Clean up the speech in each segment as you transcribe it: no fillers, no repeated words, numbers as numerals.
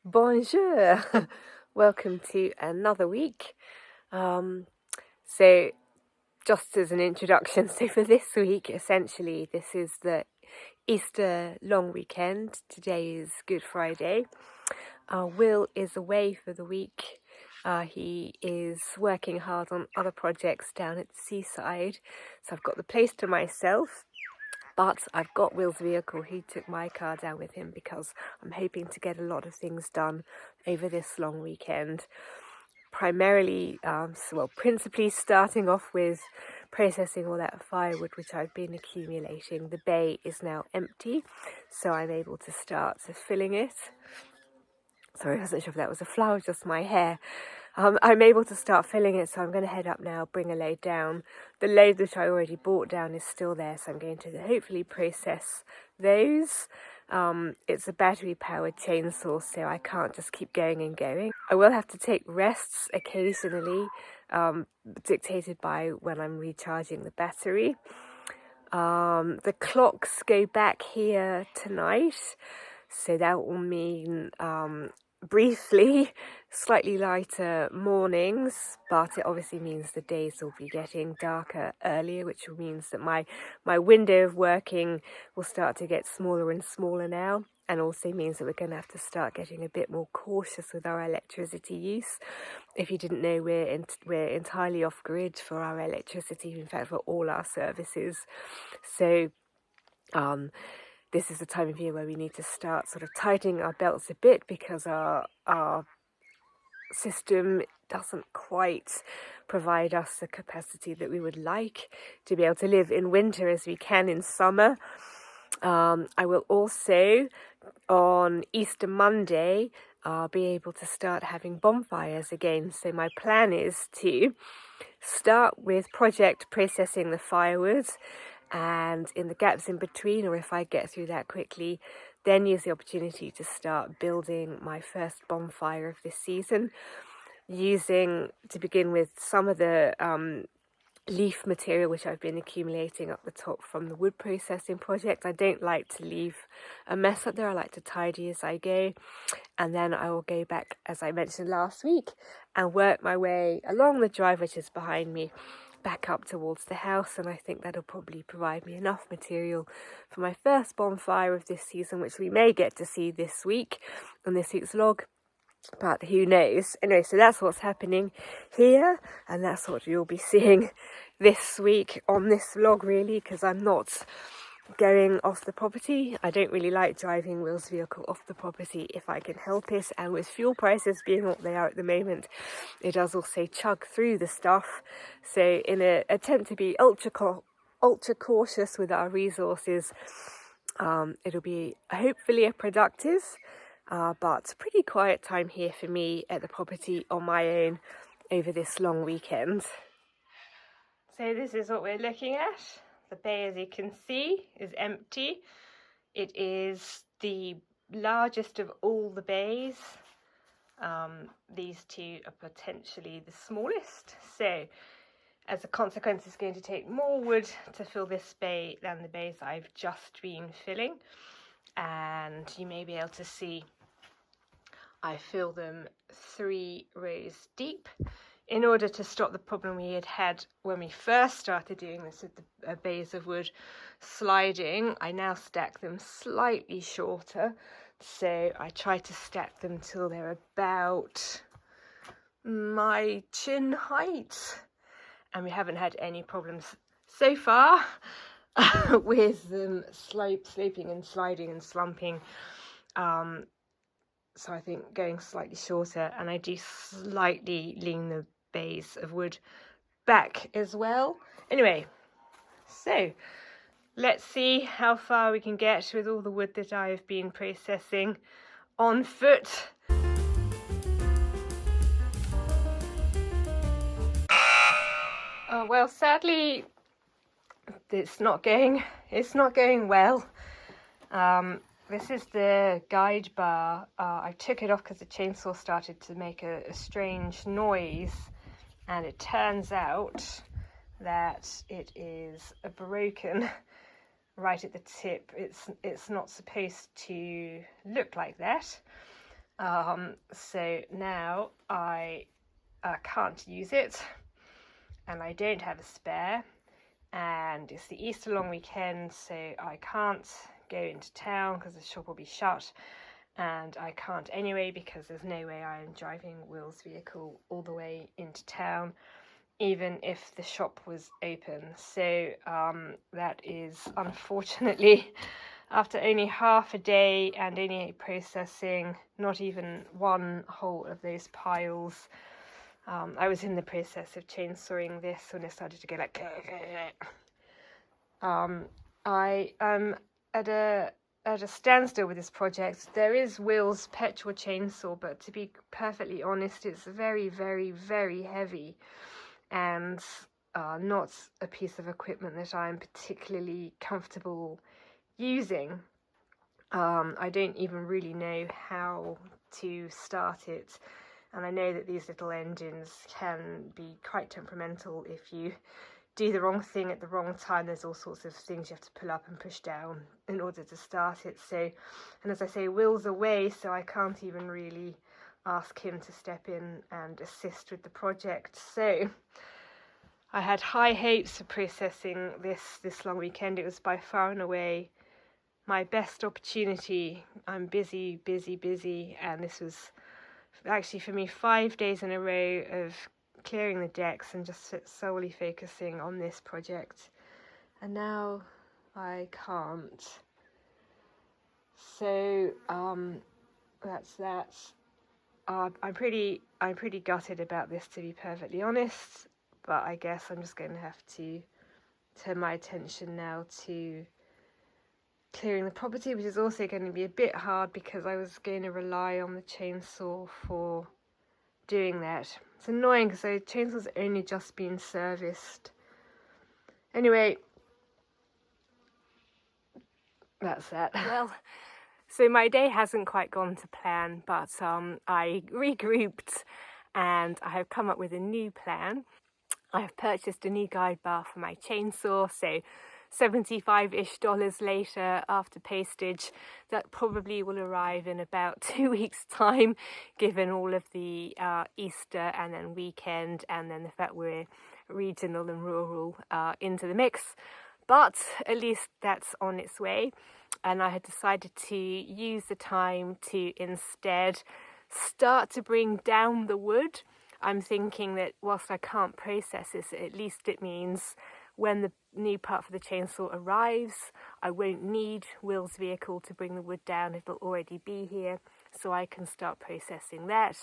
Bonjour! Welcome to another week. So just as an introduction, so for this week, essentially, this is the Easter long weekend. Today is Good Friday. Will is away for the week. He is working hard on other projects down at the seaside. So I've got the place to myself. But I've got Will's vehicle. He took my car down with him because I'm hoping to get a lot of things done over this long weekend. Primarily, principally starting off with processing all that firewood which I've been accumulating. The bay is now empty, so I'm able to start filling it. Sorry, I wasn't sure if that was a flower, just my hair. I'm able to start filling it, so I'm going to head up now, bring a load down. The load that I already brought down is still there, so I'm going to hopefully process those. It's a battery-powered chainsaw, so I can't just keep going and going. I will have to take rests occasionally, dictated by when I'm recharging the battery. The clocks go back here tonight, so that will mean briefly slightly lighter mornings, but it obviously means the days will be getting darker earlier, which means that my window of working will start to get smaller and smaller now, and also means that we're going to have to start getting a bit more cautious with our electricity use. If you didn't know, we're entirely off grid for our electricity, in fact for all our services. So this is the time of year where we need to start sort of tightening our belts a bit, because our system doesn't quite provide us the capacity that we would like to be able to live in winter as we can in summer. I will also, on Easter Monday, be able to start having bonfires again. So my plan is to start with project processing the firewood, and in the gaps in between, or if I get through that quickly, then use the opportunity to start building my first bonfire of this season, using, to begin with, some of the leaf material which I've been accumulating up the top from the wood processing project. I don't like to leave a mess up there. I like to tidy as I go, and then I will go back, as I mentioned last week, and work my way along the drive which is behind me back up towards the house, and I think that'll probably provide me enough material for my first bonfire of this season, which we may get to see this week on this week's log, but who knows. Anyway, so that's what's happening here, and that's what you'll be seeing this week on this vlog, really, because I'm not going off the property. I don't really like driving Will's vehicle off the property if I can help it, and with fuel prices being what they are at the moment, it does also chug through the stuff. So in an attempt to be ultra cautious with our resources, it'll be hopefully a productive but pretty quiet time here for me at the property on my own over this long weekend. So this is what we're looking at. The bay, as you can see, is empty. It is the largest of all the bays. These two are potentially the smallest. So as a consequence, it's going to take more wood to fill this bay than the bays I've just been filling. And you may be able to see I fill them 3 rows deep, in order to stop the problem we had when we first started doing this with the bays of wood sliding. I now stack them slightly shorter, so I try to stack them till they're about my chin height, and we haven't had any problems so far with them sloping and sliding and slumping. So I think going slightly shorter, and I do slightly lean the bays of wood back as well. Anyway, so let's see how far we can get with all the wood that I've been processing on foot. Well, sadly, it's not going well. This is the guide bar. I took it off because the chainsaw started to make a strange noise, and it turns out that it is broken right at the tip. It's not supposed to look like that. So now I can't use it, and I don't have a spare, and it's the Easter long weekend, so I can't go into town because the shop will be shut, and I can't anyway because there's no way I am driving Will's vehicle all the way into town, even if the shop was open. So that is unfortunately, after only half a day and only processing not even one whole of those piles. I was in the process of chainsawing this when it started to go like I am at a standstill with this project. There is Will's petrol chainsaw, but to be perfectly honest, it's very, very, very heavy and not a piece of equipment that I'm particularly comfortable using. I don't even really know how to start it, and I know that these little engines can be quite temperamental. If you do the wrong thing at the wrong time, there's all sorts of things you have to pull up and push down in order to start it. So, and as I say, Will's away, so I can't even really ask him to step in and assist with the project. So I had high hopes for processing this long weekend. It was by far and away my best opportunity. I'm busy, and this was actually for me 5 days in a row of clearing the decks and just solely focusing on this project, and now I can't. So that's that. I'm pretty gutted about this, to be perfectly honest, but I guess I'm just going to have to turn my attention now to clearing the property, which is also going to be a bit hard because I was going to rely on the chainsaw for doing that. It's annoying because the chainsaw's only just been serviced. Anyway, that's that. Well, so my day hasn't quite gone to plan, but I regrouped and I have come up with a new plan. I have purchased a new guide bar for my chainsaw, so $75-ish later, after postage, that probably will arrive in about 2 weeks' time, given all of the Easter and then weekend, and then the fact we're regional and rural into the mix. But at least that's on its way, and I had decided to use the time to instead start to bring down the wood. I'm thinking that whilst I can't process this, at least it means when the new part for the chainsaw arrives, I won't need Will's vehicle to bring the wood down. It'll already be here, so I can start processing that.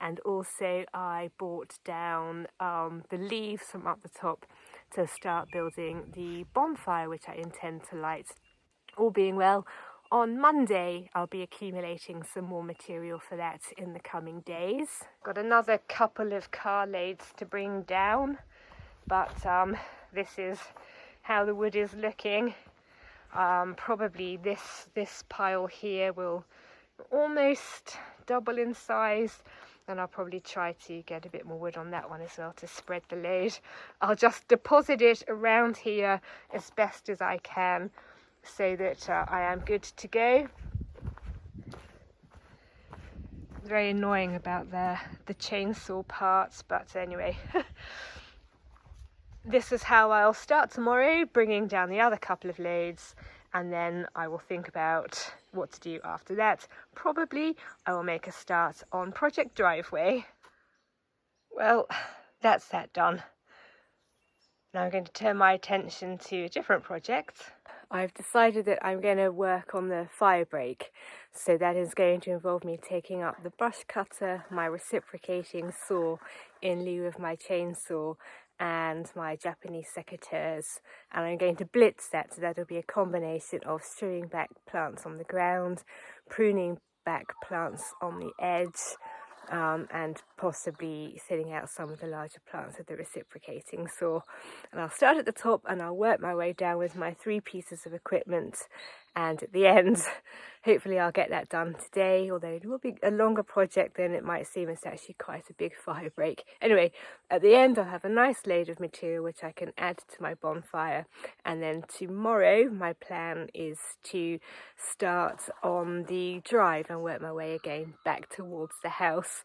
And also I brought down the leaves from up the top to start building the bonfire, which I intend to light. All being well, on Monday, I'll be accumulating some more material for that in the coming days. Got another couple of car loads to bring down, but this is how the wood is looking. Probably this pile here will almost double in size, and I'll probably try to get a bit more wood on that one as well to spread the load. I'll just deposit it around here as best as I can, so that I am good to go. Very annoying about the chainsaw parts, but anyway. This is how I'll start tomorrow, bringing down the other couple of loads, and then I will think about what to do after that. Probably I will make a start on Project Driveway. Well, that's that done. Now I'm going to turn my attention to a different project. I've decided that I'm going to work on the Firebreak, so that is going to involve me taking up the brush cutter, my reciprocating saw in lieu of my chainsaw, and my Japanese secateurs, and I'm going to blitz that, so that'll be a combination of stripping back plants on the ground, pruning back plants on the edge, and possibly thinning out some of the larger plants with the reciprocating saw. And I'll start at the top and I'll work my way down with my 3 pieces of equipment and at the end hopefully I'll get that done today, although it will be a longer project than it might seem. It's actually quite a big fire break. Anyway, at the end I'll have a nice load of material which I can add to my bonfire, and then tomorrow my plan is to start on the drive and work my way again back towards the house.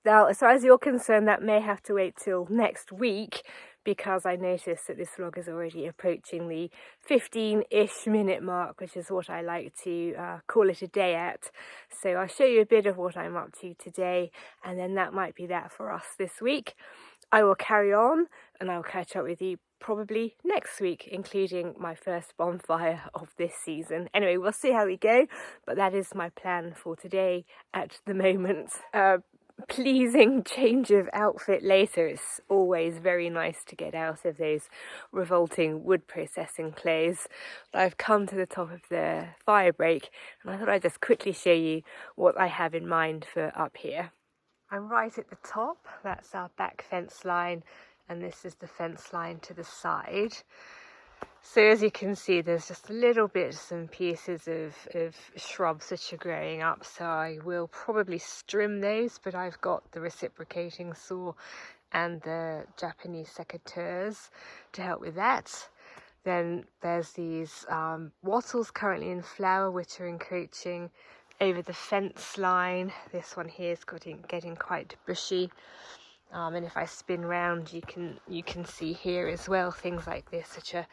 Now, as far as you're concerned, that may have to wait till next week, because I noticed that this vlog is already approaching the 15-ish minute mark, which is what I like to call it a day at. So I'll show you a bit of what I'm up to today, and then that might be that for us this week. I will carry on, and I'll catch up with you probably next week, including my first bonfire of this season. Anyway, we'll see how we go, but that is my plan for today at the moment. Pleasing change of outfit later. It's always very nice to get out of those revolting wood processing clothes. But I've come to the top of the Firebreak, and I thought I'd just quickly show you what I have in mind for up here. I'm right at the top. That's our back fence line, and this is the fence line to the side. So as you can see, there's just little bits and pieces of shrubs that are growing up, so I will probably trim those, but I've got the reciprocating saw and the Japanese secateurs to help with that. Then there's these wattles currently in flower, which are encroaching over the fence line. This one here is getting quite bushy. And if I spin round, you can see here as well things like this which are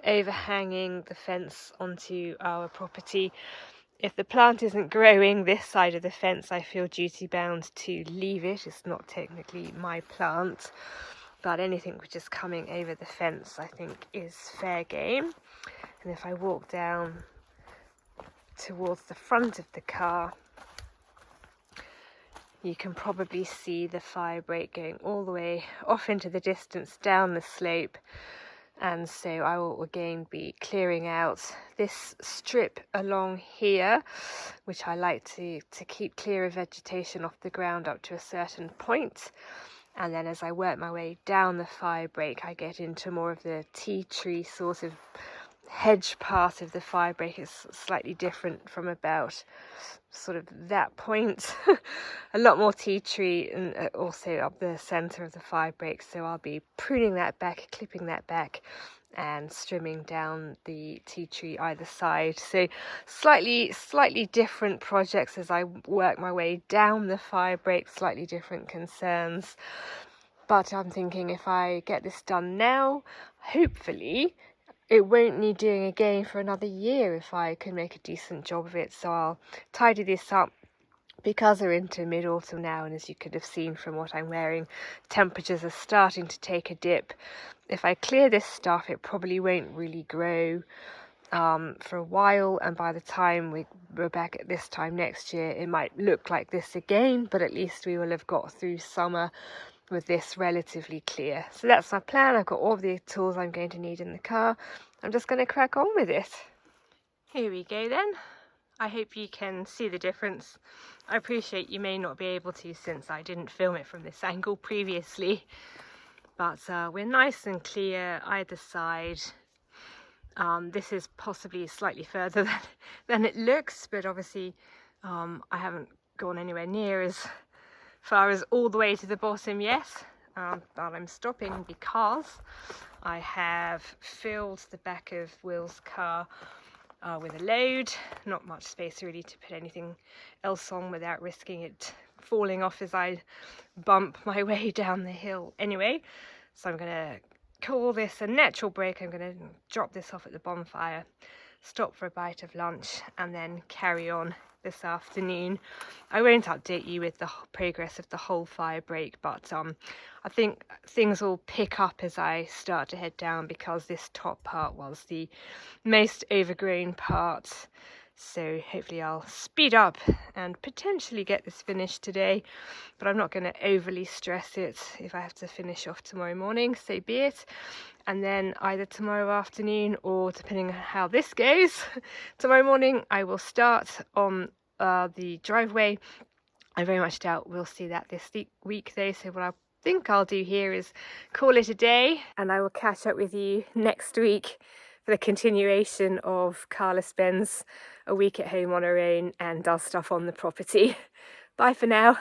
overhanging the fence onto our property. If the plant isn't growing this side of the fence, I feel duty bound to leave it. It's not technically my plant, but anything which is coming over the fence I think is fair game. And if I walk down towards the front of the car, you can probably see the Firebreak going all the way off into the distance down the slope, and so I will again be clearing out this strip along here, which I like to keep clear of vegetation off the ground up to a certain point. And then as I work my way down the Firebreak, I get into more of the tea tree sort of hedge part of the Firebreak. Is slightly different from about sort of that point. A lot more tea tree, and also up the centre of the Firebreak, so I'll be pruning that back, clipping that back, and trimming down the tea tree either side. So slightly different projects as I work my way down the Firebreak, slightly different concerns. But I'm thinking if I get this done now, hopefully it won't need doing again for another year if I can make a decent job of it. So I'll tidy this up, because we're into mid-autumn now, and as you could have seen from what I'm wearing, temperatures are starting to take a dip. If I clear this stuff, it probably won't really grow for a while, and by the time we're back at this time next year, it might look like this again, but at least we will have got through summer with this relatively clear. So that's my plan. I've got all the tools I'm going to need in the car. I'm just going to crack on with it. Here we go then. I hope you can see the difference. I appreciate you may not be able to, since I didn't film it from this angle previously, but we're nice and clear either side. This is possibly slightly further than it looks, but obviously I haven't gone anywhere near as far as all the way to the bottom yet, but I'm stopping because I have filled the back of Will's car with a load. Not much space really to put anything else on without risking it falling off as I bump my way down the hill. Anyway, so I'm going to call this a natural break. I'm going to drop this off at the bonfire, stop for a bite of lunch, and then carry on this afternoon. I won't update you with the progress of the whole Firebreak, but I think things will pick up as I start to head down, because this top part was the most overgrown part. So hopefully I'll speed up and potentially get this finished today, but I'm not going to overly stress it. If I have to finish off tomorrow morning, so be it. And then either tomorrow afternoon, or depending on how this goes, tomorrow morning I will start on the driveway. I very much doubt we'll see that this week though, so what I think I'll do here is call it a day, and I will catch up with you next week for the continuation of Carla spends a week at home on her own and does stuff on the property. Bye for now.